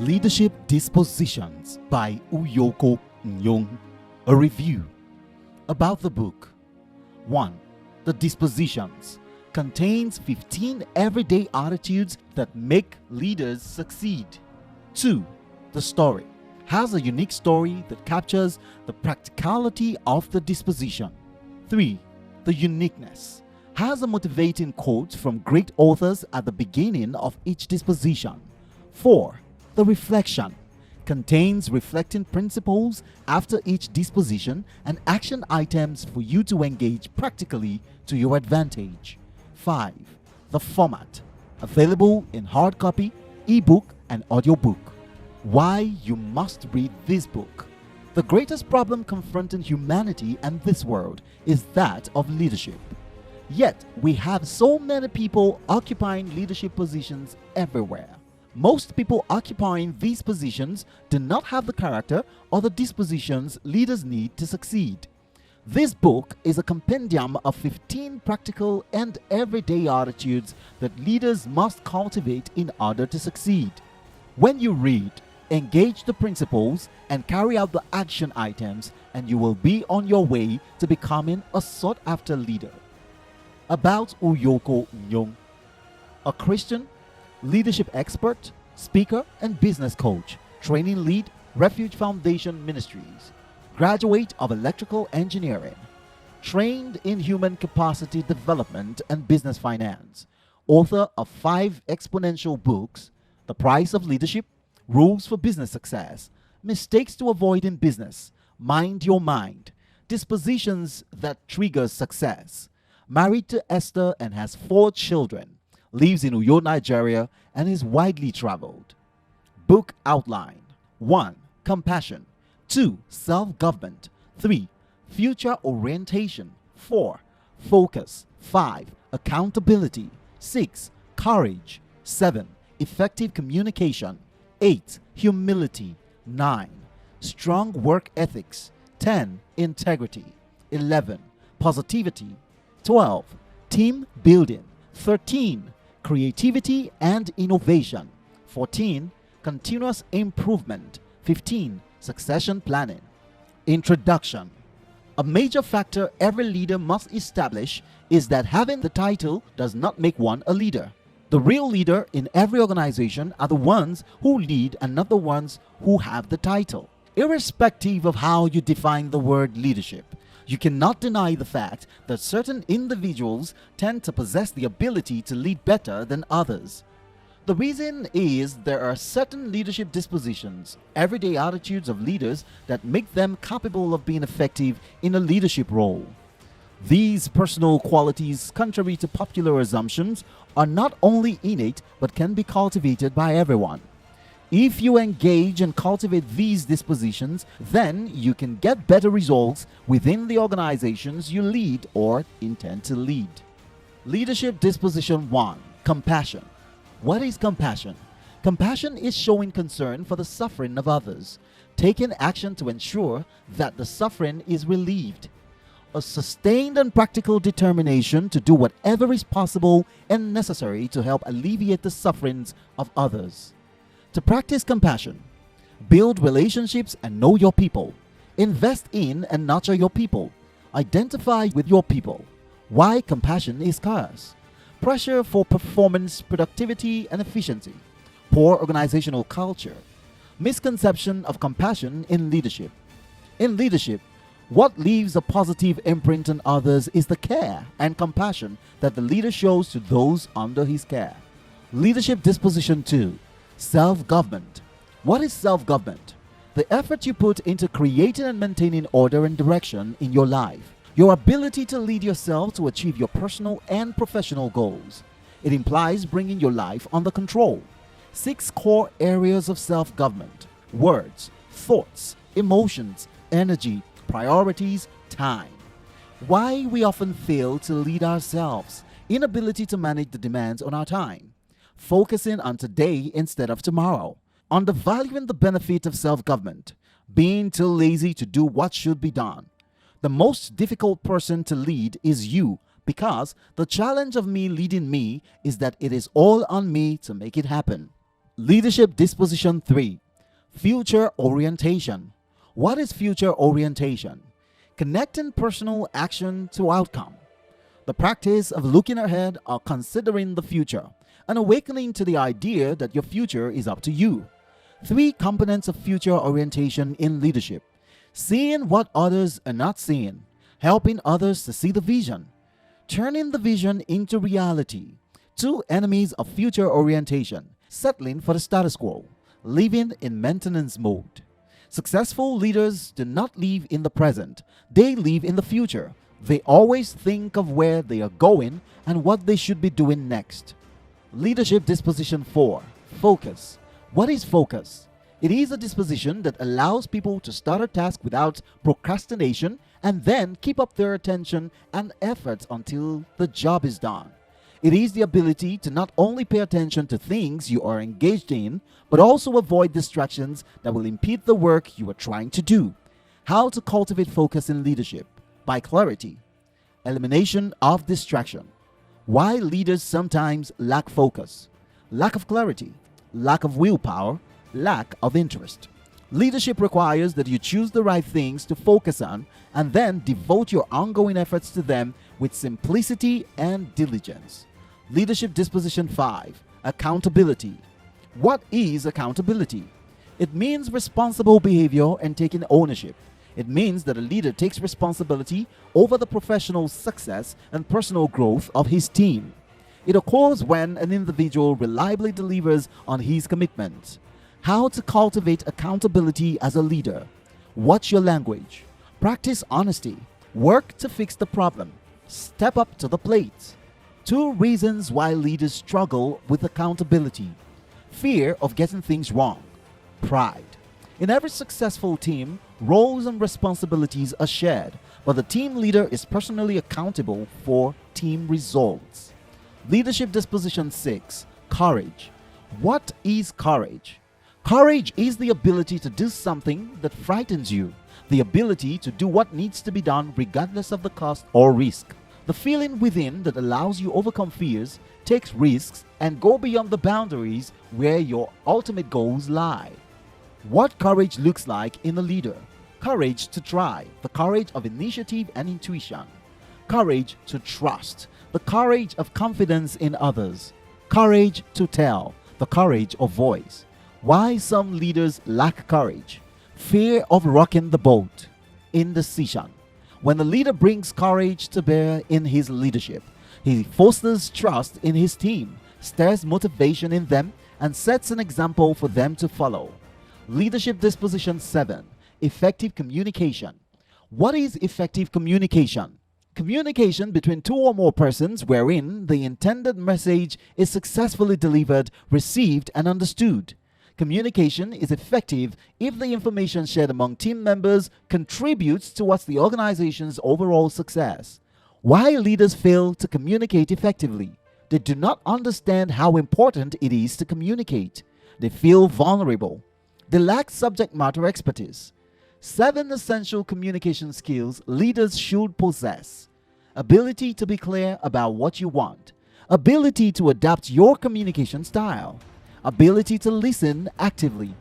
Leadership Dispositions by Uyouko Nyong. A review about the book. 1. The Dispositions contains 15 everyday attitudes that make leaders succeed. 2. The story has a unique story that captures the practicality of the disposition. 3. The uniqueness has a motivating quote from great authors at the beginning of each disposition. 4. The reflection contains reflecting principles after each disposition and action items for you to engage practically to your advantage. 5. The format available in hard copy, ebook, and audiobook. Why you must read this book. The greatest problem confronting humanity and this world is that of leadership. Yet we have so many people occupying leadership positions everywhere. Most people occupying these positions do not have the character or the dispositions leaders need to succeed. This book is a compendium of 15 practical and everyday attitudes that leaders must cultivate in order to succeed. When you read, engage the principles and carry out the action items, and you will be on your way to becoming a sought-after leader. About Uyouko Nyong, a Christian, leadership expert, speaker, and business coach, training lead, Refuge Foundation Ministries, graduate of electrical engineering, trained in human capacity development and business finance, author of 5 exponential books: The Price of Leadership, Rules for Business Success, Mistakes to Avoid in Business, Mind Your Mind, Dispositions that Trigger Success, married to Esther and has 4 children, lives in Uyouko, Nigeria, and is widely traveled. Book outline: 1. Compassion. 2. Self-government. 3. Future orientation. 4. Focus. 5. Accountability. 6. Courage. 7. Effective communication. 8. Humility. 9. Strong work ethics. 10. Integrity. 11. Positivity. 12. Team building. 13. Creativity and innovation. 14. Continuous improvement. 15. Succession planning. Introduction. A major factor every leader must establish is that having the title does not make one a leader. The real leader in every organization are the ones who lead and not the ones who have the title. Irrespective of how you define the word leadership, you cannot deny the fact that certain individuals tend to possess the ability to lead better than others. The reason is there are certain leadership dispositions, everyday attitudes of leaders that make them capable of being effective in a leadership role. These personal qualities, contrary to popular assumptions, are not only innate but can be cultivated by everyone. If you engage and cultivate these dispositions, then you can get better results within the organizations you lead or intend to lead. Leadership Disposition 1. Compassion. What is compassion? Compassion is showing concern for the suffering of others, taking action to ensure that the suffering is relieved. A sustained and practical determination to do whatever is possible and necessary to help alleviate the sufferings of others. To practice compassion, build relationships and know your people. Invest in and nurture your people. Identify with your people. Why compassion is scarce. Pressure for performance, productivity, and efficiency. Poor organizational culture. Misconception of compassion in leadership. In leadership, what leaves a positive imprint on others is the care and compassion that the leader shows to those under his care. Leadership Disposition 2. Self-government. What is self-government? The effort you put into creating and maintaining order and direction in your life. Your ability to lead yourself to achieve your personal and professional goals. It implies bringing your life under control. 6 core areas of self-government: words, thoughts, emotions, energy, priorities, time. Why we often fail to lead ourselves: inability to manage the demands on our time. Focusing on today instead of tomorrow. Undervaluing the benefit of self-government. Being too lazy to do what should be done. The most difficult person to lead is you, because the challenge of me leading me is that it is all on me to make it happen. Leadership Disposition 3. Future Orientation. What is future orientation? Connecting personal action to outcome. The practice of looking ahead or considering the future, and awakening to the idea that your future is up to you. 3 components of future orientation in leadership. Seeing what others are not seeing, helping others to see the vision, turning the vision into reality. 2 enemies of future orientation: settling for the status quo, living in maintenance mode. Successful leaders do not live in the present, they live in the future. They always think of where they are going and what they should be doing next. Leadership Disposition 4. Focus. What is focus? It is a disposition that allows people to start a task without procrastination and then keep up their attention and efforts until the job is done. It is the ability to not only pay attention to things you are engaged in, but also avoid distractions that will impede the work you are trying to do. How to cultivate focus in leadership? By clarity. Elimination of distraction. Why leaders sometimes lack focus? Lack of clarity, lack of willpower, lack of interest. Leadership requires that you choose the right things to focus on and then devote your ongoing efforts to them with simplicity and diligence. Leadership Disposition 5. Accountability. What is accountability? It means responsible behavior and taking ownership. It means that a leader takes responsibility over the professional success and personal growth of his team. It occurs when an individual reliably delivers on his commitments. How to cultivate accountability as a leader? Watch your language. Practice honesty. Work to fix the problem. Step up to the plate. 2 reasons why leaders struggle with accountability. Fear of getting things wrong. Pride. In every successful team, roles and responsibilities are shared, but the team leader is personally accountable for team results. Leadership Disposition 6. Courage. What is courage? Courage is the ability to do something that frightens you, the ability to do what needs to be done regardless of the cost or risk. The feeling within that allows you overcome fears, takes risks, and go beyond the boundaries where your ultimate goals lie. What courage looks like in a leader. Courage to try, the courage of initiative and intuition. Courage to trust, the courage of confidence in others. Courage to tell, the courage of voice. Why some leaders lack courage? Fear of rocking the boat. Indecision. When the leader brings courage to bear in his leadership, he fosters trust in his team, stirs motivation in them, and sets an example for them to follow. Leadership Disposition 7. Effective communication. What is effective communication? Communication between 2 or more persons wherein the intended message is successfully delivered, received, and understood. Communication is effective if the information shared among team members contributes towards the organization's overall success. Why leaders fail to communicate effectively? They do not understand how important it is to communicate. They feel vulnerable. They lack subject matter expertise. 7 essential communication skills leaders should possess. Ability to be clear about what you want. Ability to adapt your communication style. Ability to listen actively.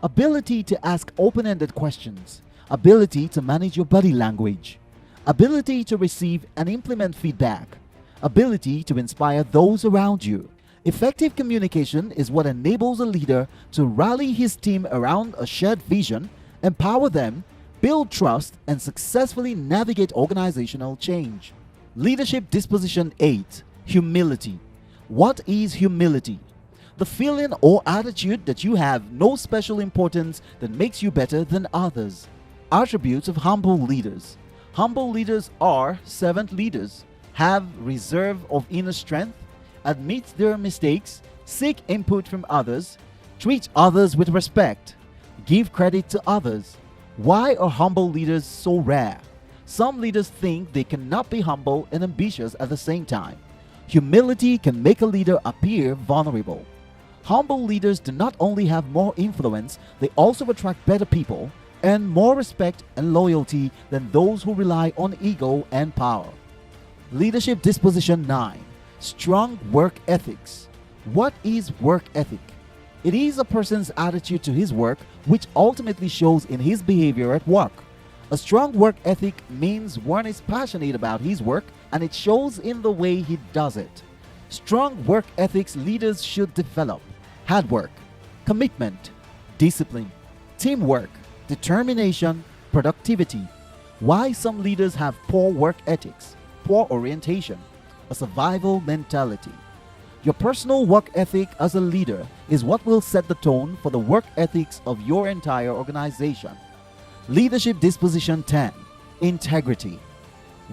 Ability to ask open-ended questions. Ability to manage your body language. Ability to receive and implement feedback. Ability to inspire those around you. Effective communication is what enables a leader to rally his team around a shared vision, empower them, build trust, and successfully navigate organizational change. Leadership Disposition 8. Humility. What is humility? The feeling or attitude that you have no special importance that makes you better than others. Attributes of humble leaders. Humble leaders are servant leaders, have reserve of inner strength, admit their mistakes, seek input from others, treat others with respect, give credit to others. Why are humble leaders so rare? Some leaders think they cannot be humble and ambitious at the same time. Humility can make a leader appear vulnerable. Humble leaders do not only have more influence, they also attract better people and more respect and loyalty than those who rely on ego and power. Leadership Disposition 9. Strong work ethics. What is work ethic? It is a person's attitude to his work which ultimately shows in his behavior at work. A strong work ethic means one is passionate about his work and it shows in the way he does it. Strong work ethics leaders should develop: hard work, commitment, discipline, teamwork, determination, productivity. Why some leaders have poor work ethics, poor orientation, a survival mentality. Your personal work ethic as a leader is what will set the tone for the work ethics of your entire organization. Leadership Disposition 10. Integrity.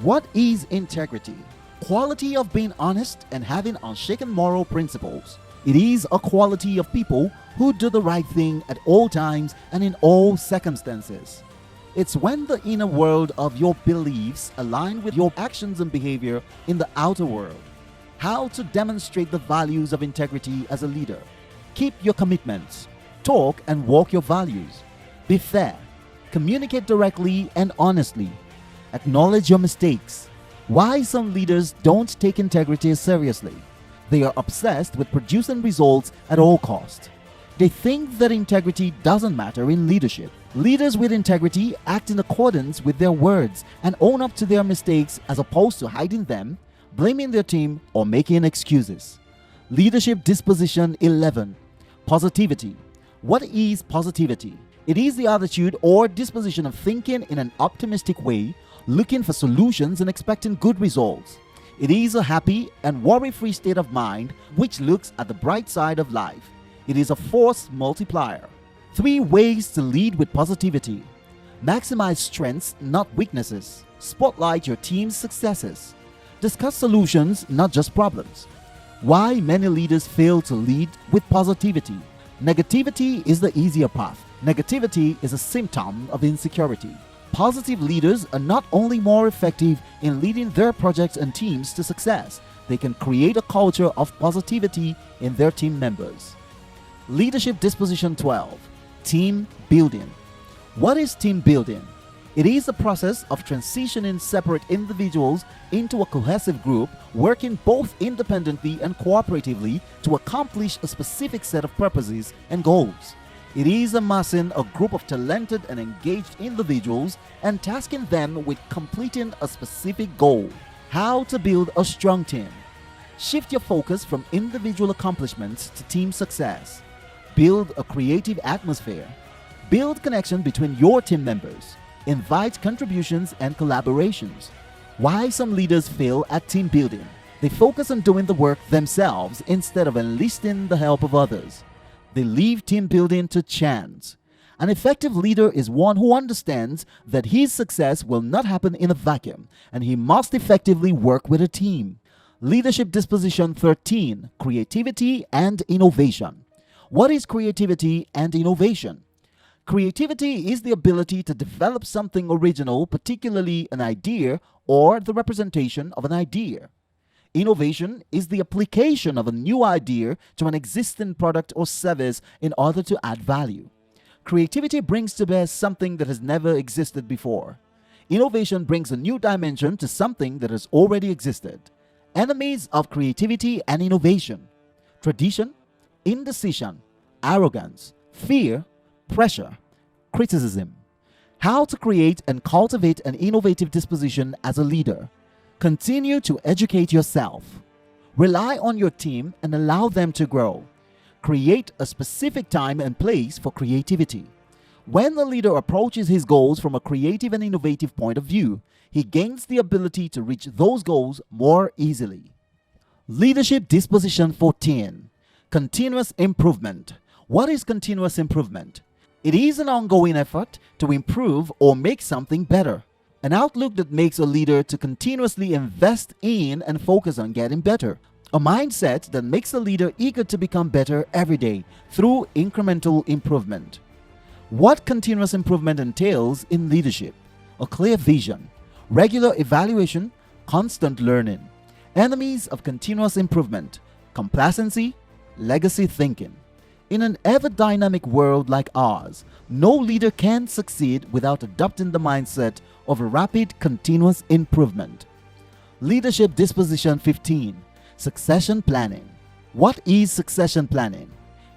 What is integrity? Quality of being honest and having unshaken moral principles. It is a quality of people who do the right thing at all times and in all circumstances. It's when the inner world of your beliefs align with your actions and behavior in the outer world. How to demonstrate the values of integrity as a leader. Keep your commitments. Talk and walk your values. Be fair. Communicate directly and honestly. Acknowledge your mistakes. Why some leaders don't take integrity seriously? They are obsessed with producing results at all costs. They think that integrity doesn't matter in leadership. Leaders with integrity act in accordance with their words and own up to their mistakes as opposed to hiding them, blaming their team, or making excuses. Leadership Disposition 11. Positivity. What is positivity? It is the attitude or disposition of thinking in an optimistic way, looking for solutions and expecting good results. It is a happy and worry-free state of mind which looks at the bright side of life. It is a force multiplier. 3 ways to lead with positivity. Maximize strengths, not weaknesses. Spotlight your team's successes. Discuss solutions, not just problems. Why many leaders fail to lead with positivity. Negativity is the easier path. Negativity is a symptom of insecurity. Positive leaders are not only more effective in leading their projects and teams to success, they can create a culture of positivity in their team members. Leadership Disposition 12. Team building. What is team building? It is the process of transitioning separate individuals into a cohesive group, working both independently and cooperatively to accomplish a specific set of purposes and goals. It is amassing a group of talented and engaged individuals and tasking them with completing a specific goal. How to build a strong team. Shift your focus from individual accomplishments to team success. Build a creative atmosphere. Build connection between your team members. Invite contributions and collaborations. Why some leaders fail at team building? They focus on doing the work themselves instead of enlisting the help of others. They leave team building to chance. An effective leader is one who understands that his success will not happen in a vacuum and he must effectively work with a team. Leadership Disposition 13. Creativity and innovation. What is creativity and innovation? Creativity is the ability to develop something original, particularly an idea or the representation of an idea. Innovation is the application of a new idea to an existing product or service in order to add value. Creativity brings to bear something that has never existed before. Innovation brings a new dimension to something that has already existed. Enemies of creativity and innovation: tradition, indecision, arrogance, fear, pressure, criticism. How to create and cultivate an innovative disposition as a leader. Continue to educate yourself. Rely on your team and allow them to grow. Create a specific time and place for creativity. When the leader approaches his goals from a creative and innovative point of view, he gains the ability to reach those goals more easily. Leadership Disposition 14. Continuous improvement. What is continuous improvement? It is an ongoing effort to improve or make something better. An outlook that makes a leader to continuously invest in and focus on getting better. A mindset that makes a leader eager to become better every day through incremental improvement. What continuous improvement entails in leadership? A clear vision, regular evaluation, constant learning. Enemies of continuous improvement: complacency, legacy thinking. In an ever-dynamic world like ours, no leader can succeed without adopting the mindset of a rapid, continuous improvement. Leadership Disposition 15. Succession planning. What is succession planning?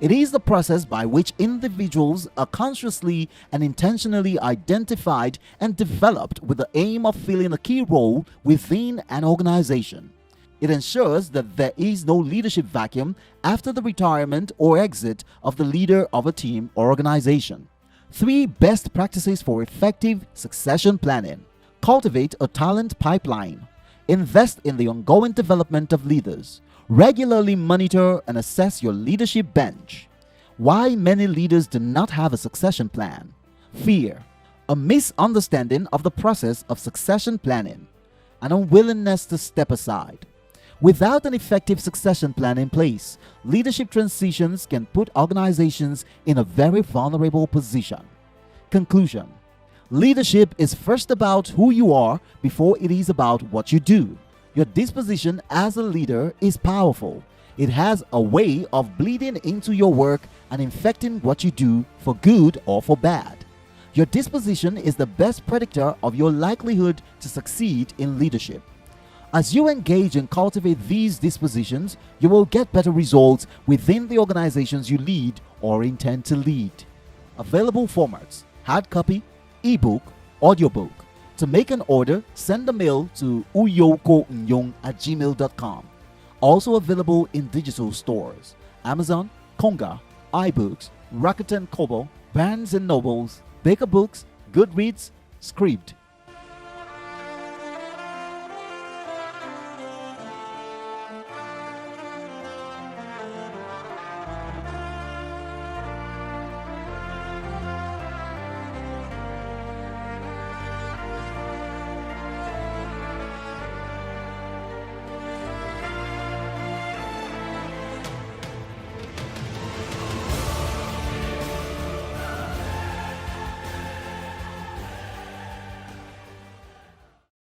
It is the process by which individuals are consciously and intentionally identified and developed with the aim of filling a key role within an organization. It ensures that there is no leadership vacuum after the retirement or exit of the leader of a team or organization. 3 best practices for effective succession planning. Cultivate a talent pipeline. Invest in the ongoing development of leaders. Regularly monitor and assess your leadership bench. Why many leaders do not have a succession plan. Fear. A misunderstanding of the process of succession planning. An unwillingness to step aside. Without an effective succession plan in place, leadership transitions can put organizations in a very vulnerable position. Conclusion. Leadership is first about who you are before it is about what you do. Your disposition as a leader is powerful. It has a way of bleeding into your work and infecting what you do for good or for bad. Your disposition is the best predictor of your likelihood to succeed in leadership. As you engage and cultivate these dispositions, you will get better results within the organizations you lead or intend to lead. Available formats: hard copy, ebook, audiobook. To make an order, send a mail to uyoukonyong@gmail.com. Also available in digital stores: Amazon, Konga, iBooks, Rakuten Kobo, Barnes & Nobles, Baker Books, Goodreads, Scribd.